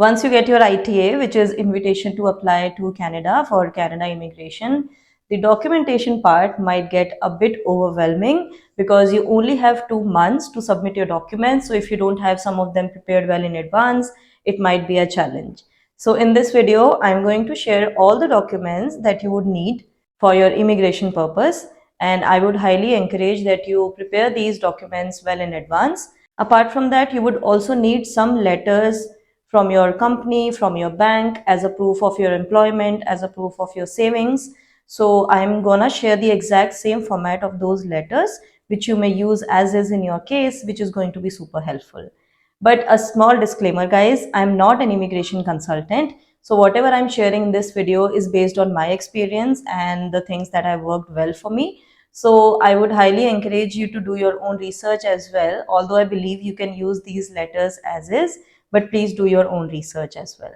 Once you get your ITA, which is invitation to apply to Canada for Canada immigration, the documentation part might get a bit overwhelming because you only have 2 months to submit your documents. So if you don't have some of them prepared well in advance, it might be a challenge. So in this video, I'm going to share all the documents that you would need for your immigration purpose. And I would highly encourage that you prepare these documents well in advance. Apart from that, you would also need some letters from your company, from your bank, as a proof of your employment, as a proof of your savings. So I'm gonna share the exact same format of those letters, which you may use as is in your case, which is going to be super helpful. But a small disclaimer, guys, I'm not an immigration consultant. So whatever I'm sharing in this video is based on my experience and the things that have worked well for me. So I would highly encourage you to do your own research as well, although I believe you can use these letters as is, but please do your own research as well.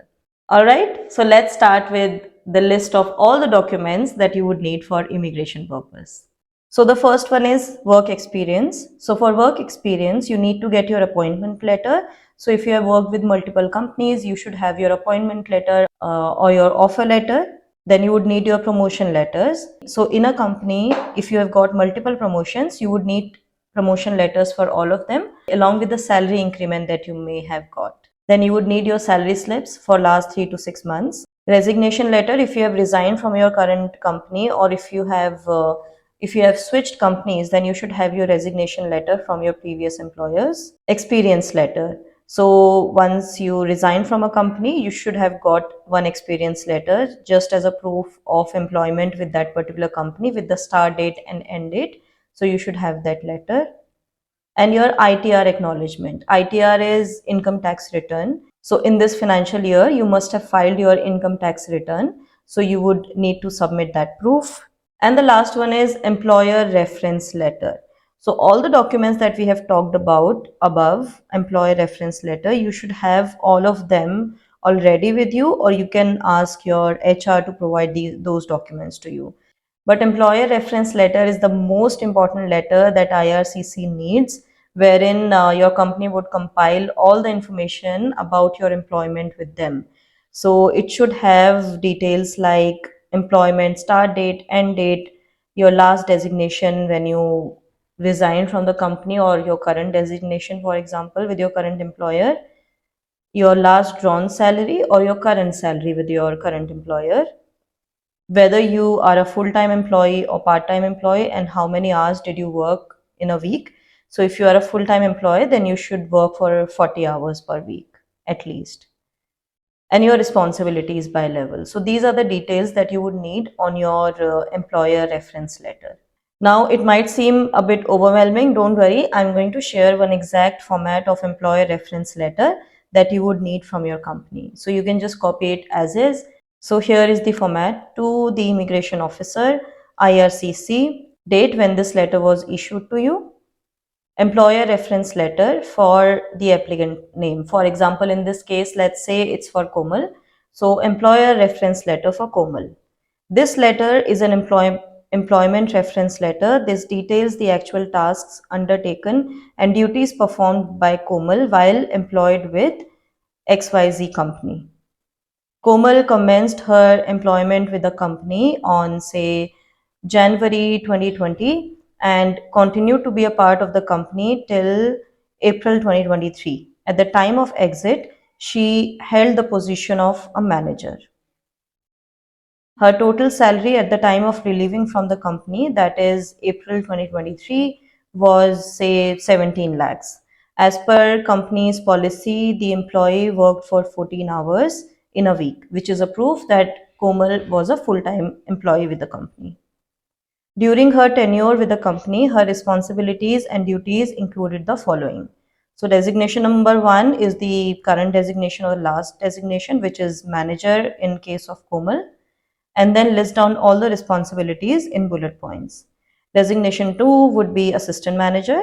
All right, so let's start with the list of all the documents that you would need for immigration purpose. So the first one is work experience. So for work experience, you need to get your appointment letter. So if you have worked with multiple companies, you should have your appointment letter or your offer letter. Then you would need your promotion letters. So in a company, if you have got multiple promotions, you would need promotion letters for all of them, along with the salary increment that you may have got. Then you would need your salary slips for last 3 to 6 months. Resignation letter if you have resigned from your current company, or if you have switched companies, then you should have your resignation letter from your previous employers. Experience letter. So once you resign from a company, you should have got one experience letter just as a proof of employment with that particular company with the start date and end date. So you should have that letter. And your ITR acknowledgement. ITR is income tax return. So in this financial year, you must have filed your income tax return. So you would need to submit that proof. And the last one is employer reference letter. So all the documents that we have talked about above, employer reference letter, you should have all of them already with you, or you can ask your HR to provide those documents to you. But employer reference letter is the most important letter that IRCC needs, wherein your company would compile all the information about your employment with them. So it should have details like employment start date, end date, your last designation when you resign from the company, or your current designation, for example, with your current employer, your last drawn salary or your current salary with your current employer, whether you are a full-time employee or part-time employee, and how many hours did you work in a week. So if you are a full-time employee, then you should work for 40 hours per week at least, and your responsibilities by level. So these are the details that you would need on your employer reference letter. Now it might seem a bit overwhelming. Don't worry, I'm going to share one exact format of employer reference letter that you would need from your company. So you can just copy it as is. So here is the format: to the immigration officer, IRCC, date when this letter was issued to you, employer reference letter for the applicant name. For example, in this case, let's say it's for Komal. So employer reference letter for Komal. This letter is an employment reference letter. This details the actual tasks undertaken and duties performed by Komal while employed with XYZ company. Komal commenced her employment with the company on, say, January 2020 and continued to be a part of the company till April 2023. At the time of exit, she held the position of a manager. Her total salary at the time of relieving from the company, that is April 2023, was, say, 17 lakhs. As per company's policy, the employee worked for 14 hours in a week, which is a proof that Komal was a full-time employee with the company. During her tenure with the company, her responsibilities and duties included the following. So designation number 1 is the current designation or last designation, which is manager in case of Komal, and then list down all the responsibilities in bullet points. Designation 2 would be assistant manager,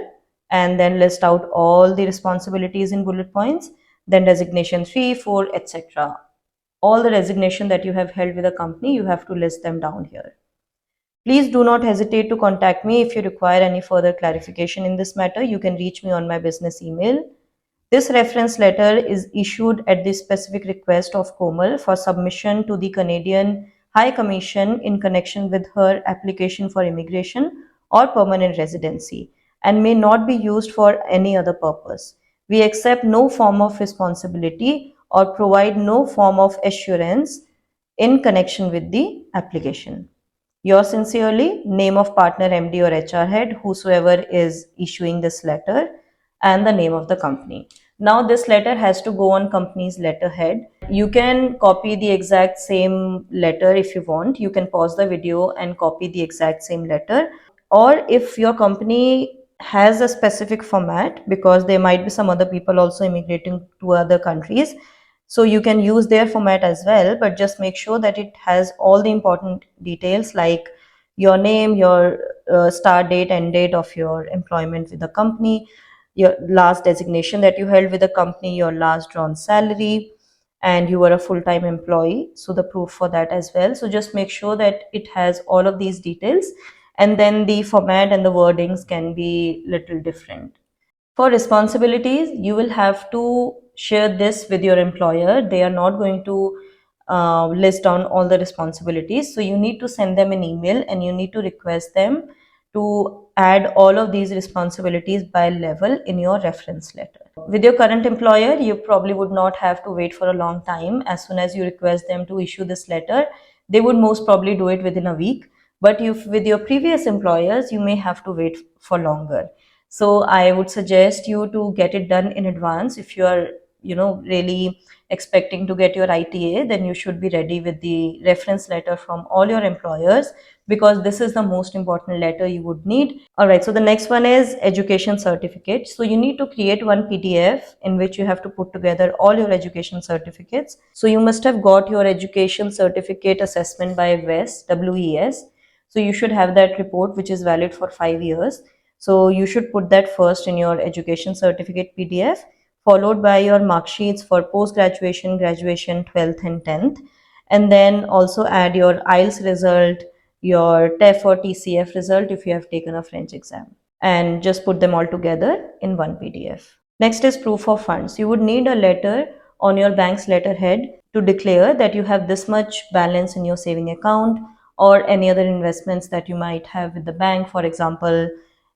and then list out all the responsibilities in bullet points. Then designation 3, 4, etc. All the designation that you have held with a company, you have to list them down here. Please do not hesitate to contact me if you require any further clarification in this matter. You can reach me on my business email. This reference letter is issued at the specific request of Komal for submission to the Canadian High Commission in connection with her application for immigration or permanent residency and may not be used for any other purpose. We accept no form of responsibility or provide no form of assurance in connection with the application. Yours sincerely, name of partner, MD or HR head, whosoever is issuing this letter, and the name of the company. Now this letter has to go on company's letterhead. You can copy the exact same letter if you want. You can pause the video and copy the exact same letter. Or if your company has a specific format, because there might be some other people also immigrating to other countries, so you can use their format as well, but just make sure that it has all the important details like your name, your start date, end date of your employment with the company, your last designation that you held with the company, your last drawn salary, and you were a full-time employee, so the proof for that as well. So just make sure that it has all of these details, and then the format and the wordings can be little different. For responsibilities, you will have to share this with your employer. They are not going to list down all the responsibilities. So you need to send them an email and you need to request them to add all of these responsibilities by level in your reference letter. With your current employer, you probably would not have to wait for a long time. As soon as you request them to issue this letter, they would most probably do it within a week. But if with your previous employers, you may have to wait for longer. So I would suggest you to get it done in advance. If you are, really expecting to get your ITA, then you should be ready with the reference letter from all your employers, because this is the most important letter you would need. All right, so the next one is education certificate. So you need to create one PDF in which you have to put together all your education certificates. So you must have got your education certificate assessment by WES. So you should have that report, which is valid for 5 years. So you should put that first in your education certificate PDF, followed by your mark sheets for post-graduation, graduation, 12th and 10th. And then also add your IELTS result, your TEF or TCF result if you have taken a French exam. And just put them all together in one PDF. Next is proof of funds. You would need a letter on your bank's letterhead to declare that you have this much balance in your saving account or any other investments that you might have with the bank, for example,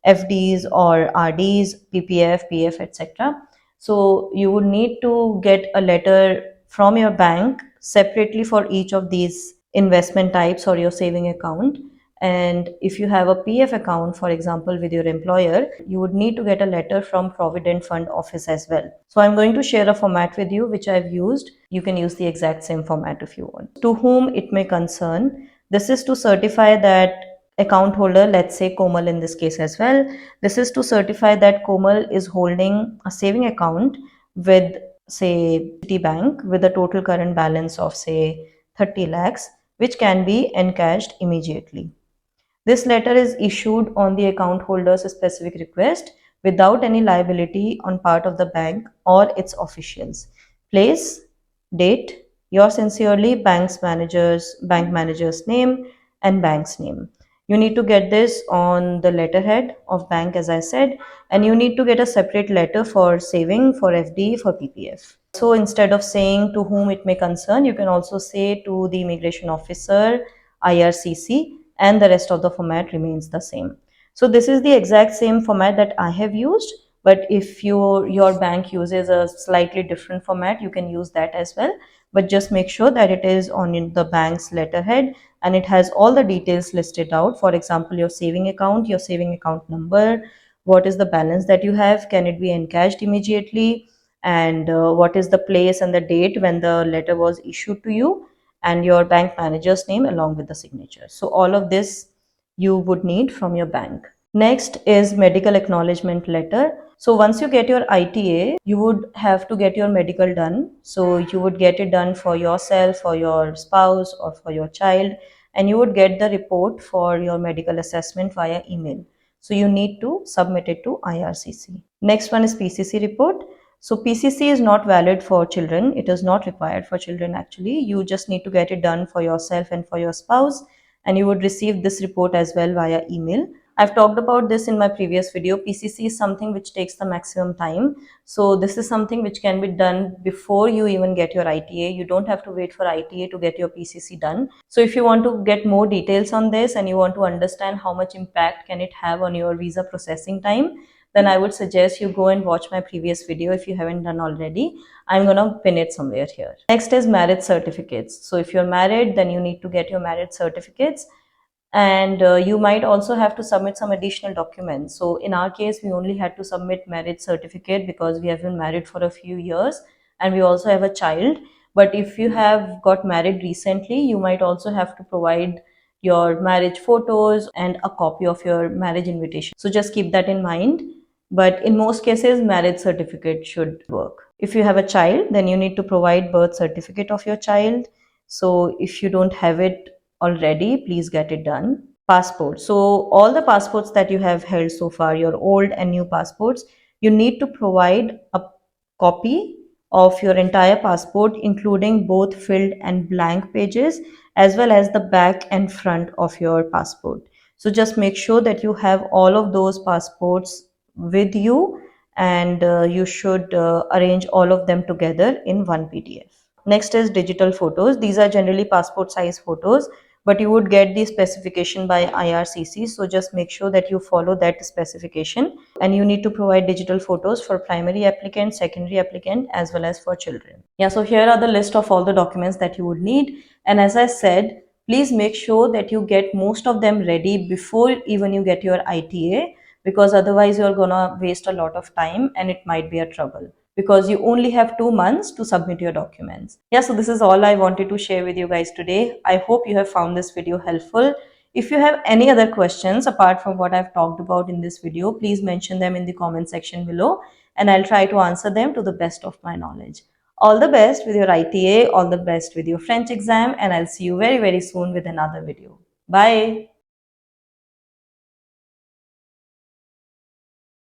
FDs or RDs, PPF, PF, etc. So you would need to get a letter from your bank separately for each of these investment types or your saving account. And if you have a PF account, for example, with your employer, you would need to get a letter from Provident Fund office as well. So I'm going to share a format with you, which I've used. You can use the exact same format if you want. To whom it may concern, this is to certify that account holder, let's say Komal in this case as well. This is to certify that Komal is holding a saving account with, say, Citibank with a total current balance of, say, 30 lakhs, which can be encashed immediately. This letter is issued on the account holder's specific request without any liability on part of the bank or its officials. Place, date, yours sincerely, bank manager's name, and bank's name. You need to get this on the letterhead of bank, as I said, and you need to get a separate letter for saving, for FD, for PPF. So instead of saying to whom it may concern, you can also say to the immigration officer, IRCC, and the rest of the format remains the same. So this is the exact same format that I have used, but if your bank uses a slightly different format, you can use that as well. But just make sure that it is on the bank's letterhead and it has all the details listed out. For example, your saving account number, what is the balance that you have, can it be encashed immediately, and what is the place and the date when the letter was issued to you, and your bank manager's name along with the signature. So all of this you would need from your bank. Next is medical acknowledgement letter. So once you get your ITA, you would have to get your medical done. So you would get it done for yourself, for your spouse, or for your child, and you would get the report for your medical assessment via email. So you need to submit it to IRCC. Next one is PCC report. So PCC is not valid for children. It is not required for children actually. You just need to get it done for yourself and for your spouse, and you would receive this report as well via email. I've talked about this in my previous video. PCC is something which takes the maximum time. So this is something which can be done before you even get your ITA. You don't have to wait for ITA to get your PCC done. So if you want to get more details on this and you want to understand how much impact can it have on your visa processing time, then I would suggest you go and watch my previous video if you haven't done already. I'm gonna pin it somewhere here. Next is marriage certificates. So if you're married, then you need to get your marriage certificates, and you might also have to submit some additional documents. So in our case, we only had to submit marriage certificate because we have been married for a few years and we also have a child. But if you have got married recently, you might also have to provide your marriage photos and a copy of your marriage invitation. So just keep that in mind. But in most cases, marriage certificate should work. If you have a child, then you need to provide birth certificate of your child. So if you don't have it already, please get it done. Passport. So all the passports that you have held so far, your old and new passports, you need to provide a copy of your entire passport, including both filled and blank pages, as well as the back and front of your passport. So just make sure that you have all of those passports with you, and you should arrange all of them together in one PDF. Next is digital photos. These are generally passport size photos, but you would get the specification by IRCC. So just make sure that you follow that specification, and you need to provide digital photos for primary applicant, secondary applicant, as well as for children. Yeah, so here are the list of all the documents that you would need. And as I said, please make sure that you get most of them ready before even you get your ITA, because otherwise you're gonna waste a lot of time and it might be a trouble, because you only have 2 months to submit your documents. Yeah, so this is all I wanted to share with you guys today. I hope you have found this video helpful. If you have any other questions apart from what I've talked about in this video, please mention them in the comment section below and I'll try to answer them to the best of my knowledge. All the best with your ITA, all the best with your French exam, and I'll see you very, very soon with another video. Bye.